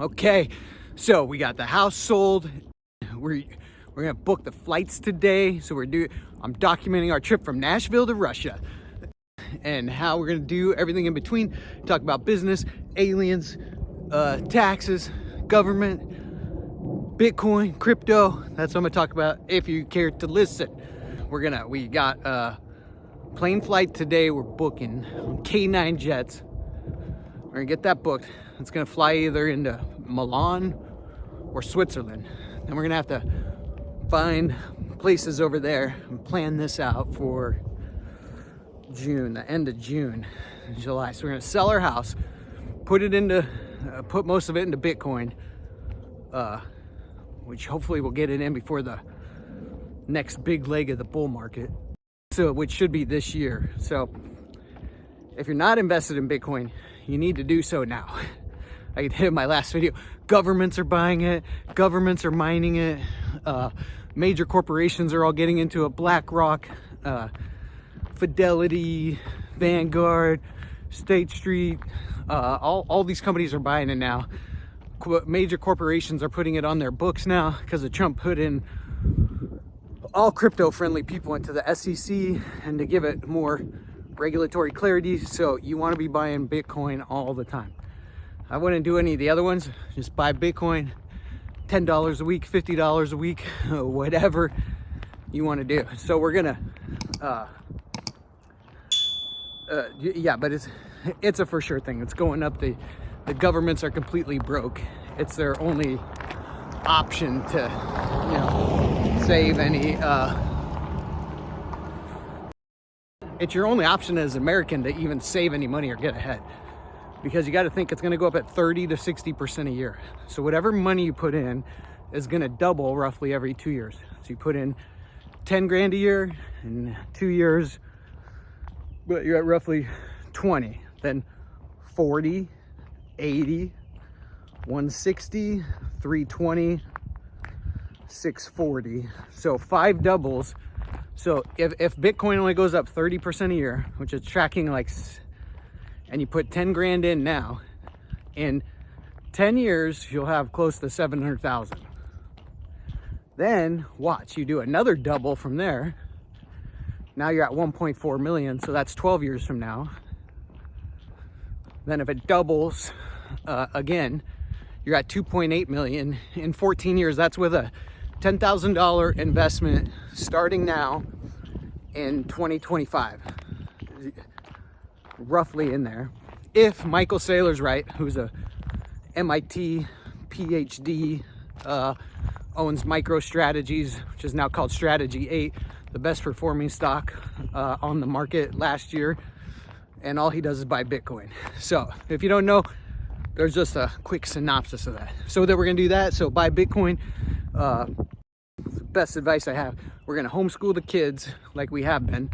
Okay, so we got the house sold. We're gonna book the flights today. So I'm documenting our trip from Nashville to Russia and how we're gonna do everything in between. Talk about business, aliens, taxes, government, Bitcoin, crypto. That's what I'm gonna talk about if you care to listen. We got a plane flight today. We're booking K9 jets. We're gonna get that booked. It's gonna fly either into Milan or Switzerland. Then we're gonna have to find places over there and plan this out for June, the end of June, July. So we're gonna sell our house, put most of it into Bitcoin, which hopefully we'll get it in before the next big leg of the bull market. So, which should be this year. So if you're not invested in Bitcoin, you need to do so now. I hit in my last video. Governments are buying it. Governments are mining it. Major corporations are all getting into it. BlackRock, Fidelity, Vanguard, State Street. All these companies are buying it now. Major corporations are putting it on their books now because of Trump put in all crypto-friendly people into the SEC and to give it more regulatory clarity. So you want to be buying Bitcoin all the time. I wouldn't do any of the other ones. Just buy Bitcoin, $10 a week, $50 a week, whatever you want to do. So we're gonna, yeah, but it's a for sure thing. It's going up. The governments are completely broke. It's their only option to, save any. It's your only option as an American to even save any money or get ahead. Because you got to think it's going to go up at 30 to 60% a year. So whatever money you put in is going to double roughly every 2 years. So you put in 10 grand a year in 2 years, but you're at roughly 20, then 40, 80, 160, 320, 640. So 5 doubles. So if Bitcoin only goes up 30% a year, which is tracking like, and you put 10 grand in now, in 10 years, you'll have close to 700,000. Then watch, you do another double from there. Now you're at 1.4 million. So that's 12 years from now. Then if it doubles again, you're at 2.8 million in 14 years. That's with a $10,000 investment starting now in 2025. Roughly in there. If Michael Saylor's right, who's a MIT PhD, owns MicroStrategies, which is now called Strategy 8, the best performing stock on the market last year, and all he does is buy Bitcoin. So if you don't know, there's just a quick synopsis of that. So that we're gonna do that. So buy Bitcoin. Best advice I have, we're gonna homeschool the kids like we have been.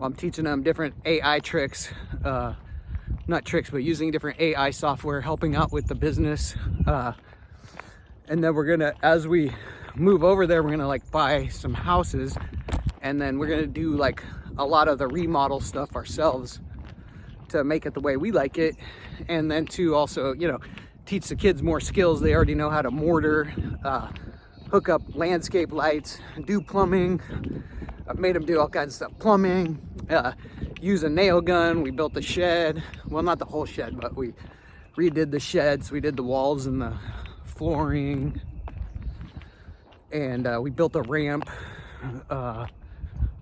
I'm teaching them different AI tricks, not tricks, but using different AI software, helping out with the business. And then we're gonna, as we move over there, we're gonna like buy some houses, and then we're gonna do like a lot of the remodel stuff ourselves to make it the way we like it. And then to also, teach the kids more skills. They already know how to mortar, hook up landscape lights, do plumbing. I've made them do all kinds of stuff. Plumbing, use a nail gun. We built the shed. Well, not the whole shed, but we redid the sheds. We did the walls and the flooring. And we built a ramp.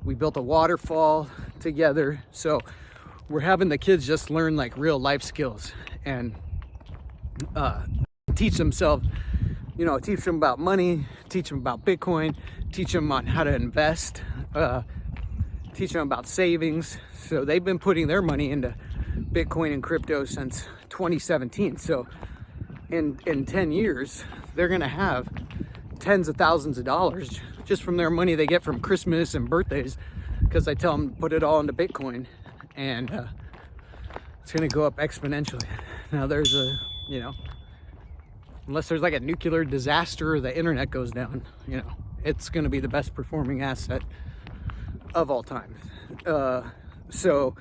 We built a waterfall together. So we're having the kids just learn like real life skills and teach themselves, teach them about money, teach them about Bitcoin, teach them on how to invest, teach them about savings. So they've been putting their money into Bitcoin and crypto since 2017. So in 10 years, they're gonna have tens of thousands of dollars just from their money they get from Christmas and birthdays, because I tell them to put it all into Bitcoin, and it's gonna go up exponentially. Now there's unless there's like a nuclear disaster or the internet goes down, it's gonna be the best performing asset of all time. So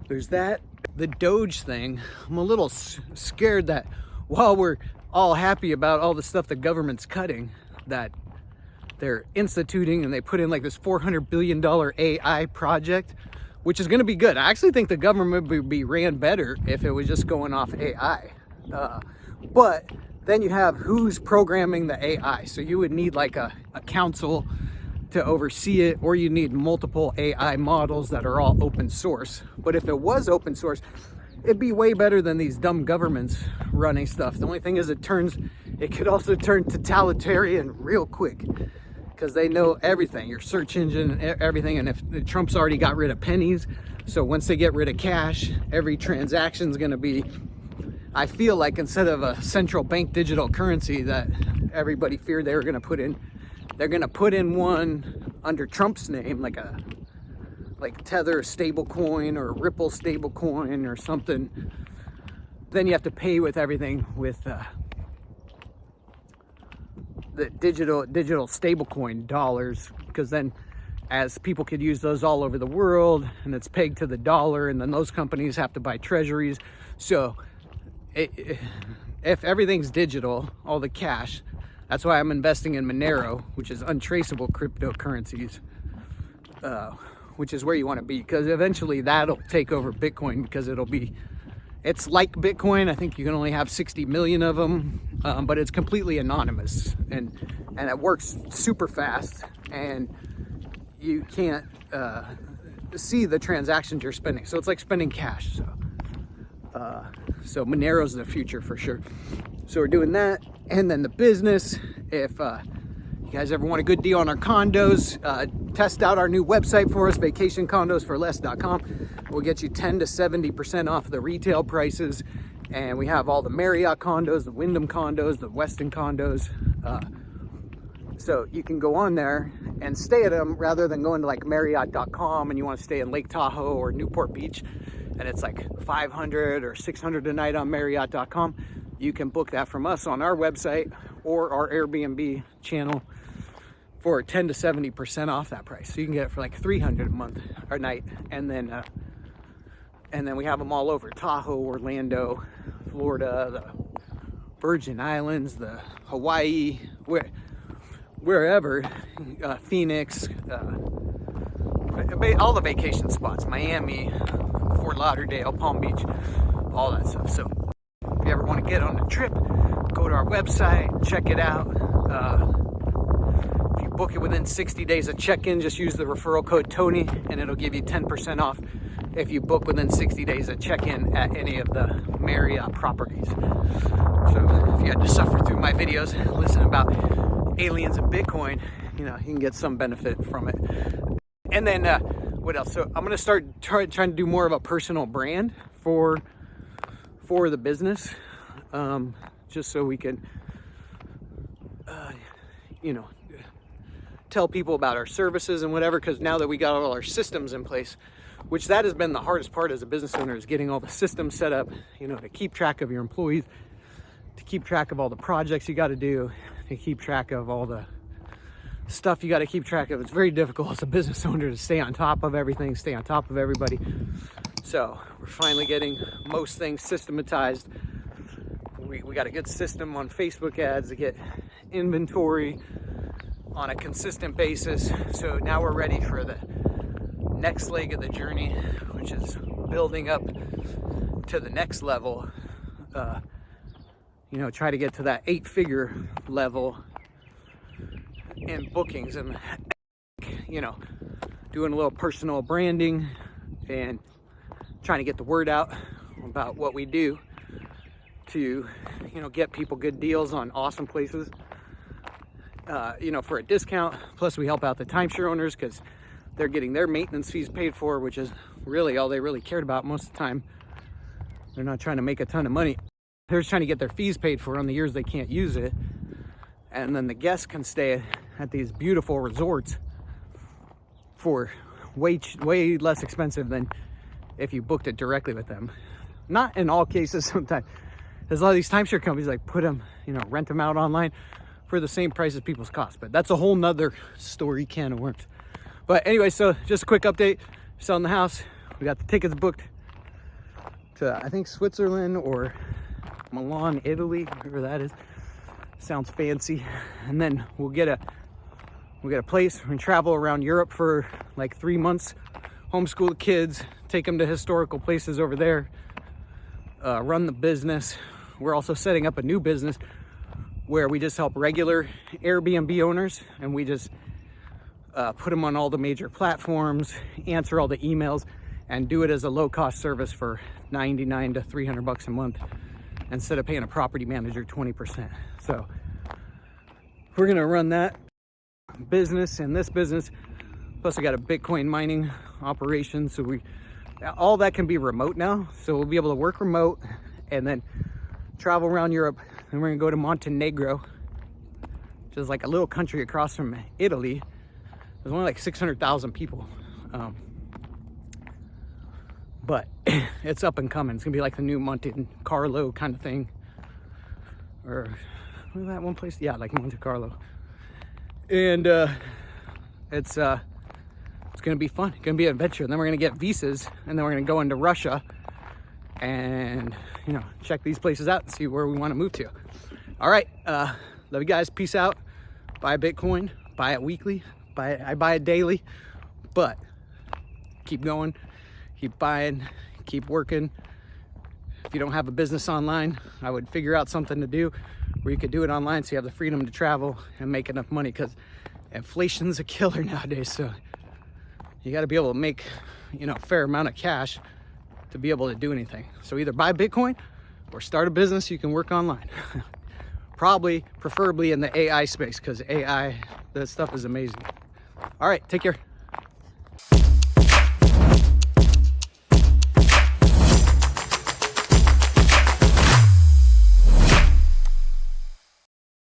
there's that. The Doge thing, I'm a little scared that while we're all happy about all the stuff the government's cutting, that they're instituting, and they put in like this $400 billion AI project, which is going to be good. I actually think the government would be ran better if it was just going off AI. But then you have who's programming the AI. So you would need like a council to oversee it, or you need multiple AI models that are all open source. But if it was open source, it'd be way better than these dumb governments running stuff. The only thing is it could also turn totalitarian real quick, because they know everything, your search engine, everything. And if Trump's already got rid of pennies, so once they get rid of cash, every transaction is going to be, I feel like, instead of a central bank digital currency that everybody feared they were going to put in, they're going to put in one under Trump's name, like Tether stablecoin or Ripple stablecoin or something. Then you have to pay with everything with the digital stablecoin dollars, because then as people could use those all over the world, and it's pegged to the dollar, and then those companies have to buy treasuries. So if everything's digital, all the cash, that's why I'm investing in Monero, which is untraceable cryptocurrencies, which is where you want to be, because eventually that'll take over Bitcoin, because it's like Bitcoin. I think you can only have 60 million of them, but it's completely anonymous, and it works super fast, and you can't see the transactions you're spending. So it's like spending cash. So Monero's the future for sure. So we're doing that. And then the business, if you guys ever want a good deal on our condos, test out our new website for us, vacationcondosforless.com. We'll get you 10 to 70% off the retail prices. And we have all the Marriott condos, the Wyndham condos, the Westin condos. So you can go on there and stay at them, rather than going to like Marriott.com and you want to stay in Lake Tahoe or Newport Beach, and it's like $500 or $600 a night on Marriott.com. You can book that from us on our website or our Airbnb channel for 10 to 70% off that price. So you can get it for like $300 a month or night. And then we have them all over Tahoe, Orlando, Florida, the Virgin Islands, the Hawaii, wherever, Phoenix, all the vacation spots, Miami, Fort Lauderdale, Palm Beach, all that stuff. So if you ever want to get on a trip, go to our website, check it out. If you book it within 60 days of check-in, just use the referral code Tony, and it'll give you 10% off if you book within 60 days of check-in at any of the Marriott properties. So if you had to suffer through my videos, listen about aliens and Bitcoin, you can get some benefit from it. And then what else? So I'm gonna start trying to do more of a personal brand for the business, just so we can tell people about our services and whatever, because now that we got all our systems in place, which that has been the hardest part as a business owner, is getting all the systems set up, to keep track of your employees, to keep track of all the projects you got to do, to keep track of all the stuff you got to keep track of. It's very difficult as a business owner to stay on top of everything, stay on top of everybody. So we're finally getting most things systematized. We got a good system on Facebook ads to get inventory on a consistent basis. So now we're ready for the next leg of the journey, which is building up to the next level. Try to get to that 8-figure level in bookings, and doing a little personal branding and trying to get the word out about what we do to get people good deals on awesome places, for a discount. Plus we help out the timeshare owners, because they're getting their maintenance fees paid for, which is really all they really cared about most of the time. They're not trying to make a ton of money. They're just trying to get their fees paid for on the years they can't use it. And then the guests can stay at these beautiful resorts for way less expensive than if you booked it directly with them. Not in all cases. Sometimes there's a lot of these timeshare companies put them, rent them out online for the same price as people's cost. But that's a whole nother story, can of worms. But anyway, so just a quick update. Selling the house. We got the tickets booked to, I think, Switzerland or Milan, Italy, wherever that is. Sounds fancy. And then we'll get a place. We're gonna travel around Europe for like 3 months, homeschool the kids, take them to historical places over there, run the business. We're also setting up a new business where we just help regular Airbnb owners, and we just put them on all the major platforms, answer all the emails, and do it as a low-cost service for $99 to $300 a month instead of paying a property manager 20%. So we're gonna run that business and this business. Plus I got a Bitcoin mining operation, so all that can be remote now. So we'll be able to work remote and then travel around Europe. And we're gonna go to Montenegro, which is like a little country across from Italy. There's only like 600,000 people. But it's up and coming. It's gonna be like the new Monte Carlo kind of thing. Or where's that one place? Yeah, like Monte Carlo. And it's gonna be fun. It's gonna be an adventure. And then we're gonna get visas, and then we're gonna go into Russia and, you know, check these places out and see where we want to move to. All right, love you guys. Peace out. Buy Bitcoin, buy it weekly, I buy it daily, but keep going, keep buying, keep working. If you don't have a business online, I would figure out something to do where you could do it online, so you have the freedom to travel and make enough money, because inflation's a killer nowadays. So you got to be able to make, you know, a fair amount of cash to be able to do anything. So either buy Bitcoin or start a business you can work online. Preferably in the AI space, because AI, that stuff is amazing. All right, take care.